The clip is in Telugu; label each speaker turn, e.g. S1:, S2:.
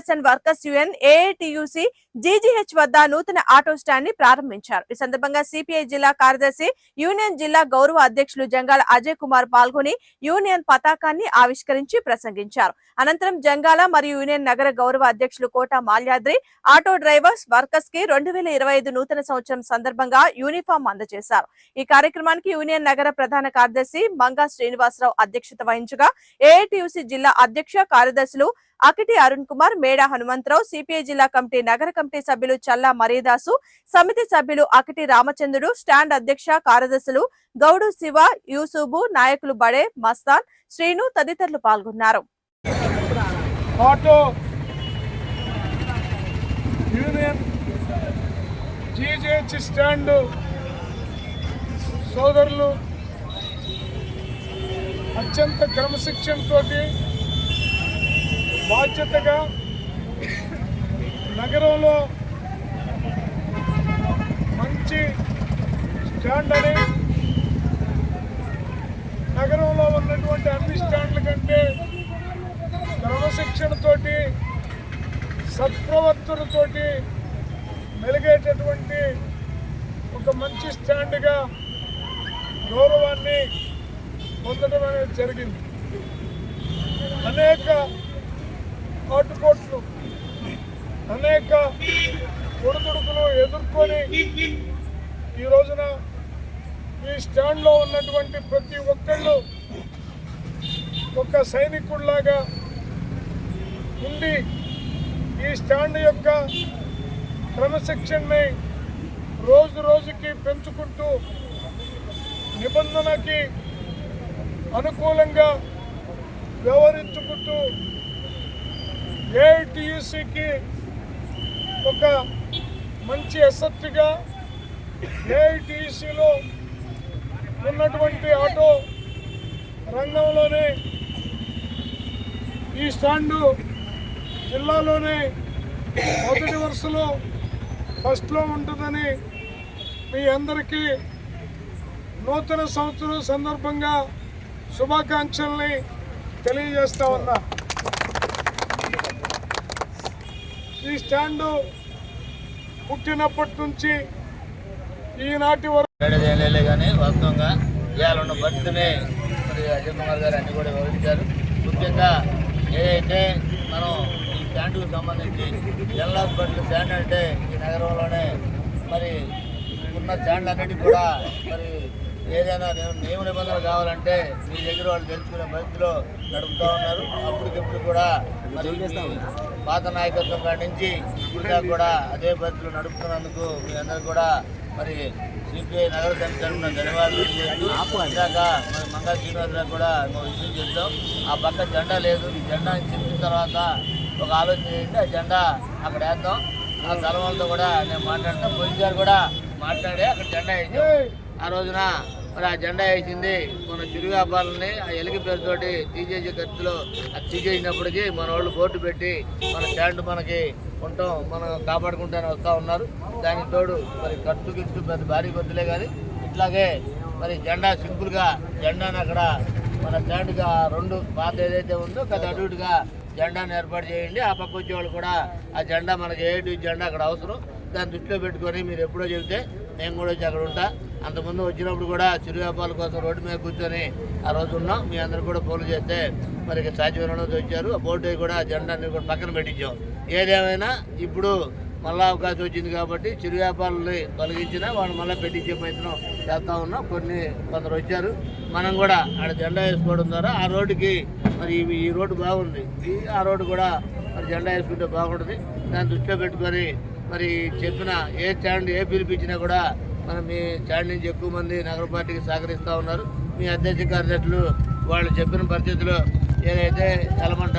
S1: Employees and workers union AITUC GGH వద్ద నూతన ఆటో స్టాండ్ ని ప్రారంభించారు. ఈ సందర్భంగా సిపిఐ జిల్లా కార్యదర్శి, యూనియన్ జిల్లా గౌరవ అధ్యక్షులు జంగాల అజయ్ కుమార్ పాల్గొని యూనియన్ పతాకాన్ని ఆవిష్కరించి ప్రసంగించారు. అనంతరం జంగాల మరియు యూనియన్ నగర గౌరవ అధ్యక్షులు కోట మాల్యాద్రి ఆటో డ్రైవర్స్ వర్కర్స్ కి 2025 నూతన సంవత్సరం సందర్భంగా యూనిఫామ్ అందజేశారు. ఈ కార్యక్రమానికి యూనియన్ నగర ప్రధాన కార్యదర్శి మంగా శ్రీనివాసరావు అధ్యక్షత వహించగా ఏఐటియుసి జిల్లా అధ్యక్ష కార్యదర్శులు అకిటి అరుణ్ కుమార్, మేడా హనుమంతరావు, సిపిఐ జిల్లా కమిటీ నగర కమిటీ సభ్యులు చల్లా మరీదాసు, సమితి సభ్యులు అకిటి రామచంద్రుడు, స్టాండ్ అధ్యక్ష కార్యదర్శులు గౌడు శివ, యూసుబు, నాయకులు బడే, మస్తాన్, శ్రీను తదితరులు పాల్గొన్నారు.
S2: ఆటో యూనియన్ జీజేహెచ్ స్టాండ్ సోదరులు అత్యంత క్రమశిక్షణతో బాధ్యతగా నగరంలో మంచి స్టాండ్ అని, నగరంలో ఉన్నటువంటి అన్ని స్టాండ్ల కంటే క్రమశిక్షణతోటి సత్ప్రవర్తనతోటి మెలిగేటటువంటి ఒక మంచి స్టాండ్గా గౌరవాన్ని పొందడం అనేది జరిగింది. అనేక ఆటుపోట్లు, అనేక ఒడిదుడుకులు ఎదుర్కొని ఈ రోజున ఈ స్టాండ్లో ఉన్నటువంటి ప్రతి ఒక్కళ్ళు ఒక సైనికుడిలాగా ఉండి ఈ స్టాండ్ యొక్క క్రమశిక్షణని రోజు రోజుకి పెంచుకుంటూ నిబంధనకి అనుకూలంగా వ్యవహరించుకుంటూ ఏఐటియుసికి ఒక మంచి అసెట్గా ఏఐటియుసిలో ఉన్నటువంటి ఆటో రంగంలోనే ఈ స్టాండు జిల్లాలోనే మొదటి వరుసలో ఫస్ట్లో ఉంటుందని మీ అందరికీ నూతన సంవత్సరం సందర్భంగా శుభాకాంక్షల్ని తెలియజేస్తా ఉన్నా. ఈ స్టాండు పుట్టినప్పటి నుంచి ఈనాటి వరకు
S3: కానీ వాస్తవంగా ఇవాళ ఉన్న పరిస్థితిని మరి అజయ్ కుమార్ గారు అన్ని కూడా వివరించారు. ముఖ్యంగా ఏదైతే మనం ఈ స్టాండ్కు సంబంధించి జనరల్ హాస్పిటల్ స్టాండ్ అంటే ఈ నగరంలోనే మరి ఉన్న స్టాండ్ అన్నిటికీ కూడా మరి ఏదైనా నియమ నిబంధనలు కావాలంటే మీ దగ్గర వాళ్ళు తెలుసుకునే పరిస్థితిలో నడుపుతూ ఉన్నారు. అప్పటికిప్పుడు కూడా మరి పాత నాయకత్వం కాడి నుంచి ఇంకా కూడా అదే పరిస్థితిలో నడుపుతున్నందుకు మీ అందరూ కూడా మరి సిపిఐ నగర సమితి తరఫున ధన్యవాదాలు చేస్తూ ఇందాక మరి మంగా శ్రీనివాసరావు కూడా ఒక విషయం చెప్తాం. ఆ పక్క జెండా లేదు, ఈ జెండా చెప్పిన తర్వాత ఒక ఆలోచన చేయండి, ఆ జెండా అక్కడ వేద్దాం. ఆ స్థలం వాళ్ళతో కూడా నేను మాట్లాడతాను. పోలీసు గారు కూడా మాట్లాడి అక్కడ జెండా వేసాం. ఆ రోజున మరి ఆ జెండా వేసింది మన చిరు వ్యాపారాలని ఆ ఎలిక పేరుతోటి తీసేసే ఖర్చులో అది తీసేసినప్పటికీ మన వాళ్ళు బోర్డు పెట్టి మన స్టాండ్ మనకి ఉంటాం, మనం కాపాడుకుంటూనే వస్తూ ఉన్నారు. దానికి తోడు మరి ఖర్చు పెద్ద భారీ కొద్దులే కానీ ఇట్లాగే మరి జెండా సింపుల్గా జెండాను అక్కడ మన స్టాండ్గా రెండు పాత ఏదైతే ఉందో కదా అటు ఇటుగా జెండాను ఏర్పాటు చేయండి. ఆ పక్క వచ్చే వాళ్ళు కూడా ఆ జెండా మనకి ఏడు జెండా అక్కడ అవసరం, దాన్ని దృష్టిలో పెట్టుకొని మీరు ఎప్పుడో చెబితే నేను కూడా వచ్చి అక్కడ ఉంటా. అంతకుముందు వచ్చినప్పుడు కూడా చిరు వ్యాపారాల కోసం రోడ్డు మీద కూర్చొని ఆ రోజు ఉన్నాం. మీ అందరూ కూడా ఫోన్లు చేస్తే మరి సాధ్యమైన వచ్చారు. ఆ బోర్డు కూడా జెండాన్ని కూడా పక్కన పెట్టించాం. ఏదేమైనా ఇప్పుడు మళ్ళీ అవకాశం వచ్చింది కాబట్టి చిరు వ్యాపారాలని తొలగించినా వాళ్ళు మళ్ళీ పెట్టించే ప్రయత్నం చేస్తూ ఉన్నాం. కొందరు వచ్చారు. మనం కూడా ఆడ జెండా వేసుకోవడం ద్వారా ఆ రోడ్డుకి మరి ఈ రోడ్డు బాగుంది, ఆ రోడ్డు కూడా మరి జెండా వేసుకుంటే బాగుంటుంది. దాన్ని దృష్టిలో పెట్టుకొని మరి చెప్పిన ఏ స్టాండ్ ఏ పిలిపించినా కూడా మనం మీ స్టాండ్ నుంచి ఎక్కువ మంది నగర పార్టీకి సహకరిస్తూ ఉన్నారు. మీ అధ్యక్ష కార్యదర్శులు వాళ్ళు చెప్పిన పరిస్థితుల్లో ఏదైతే ఎలమంట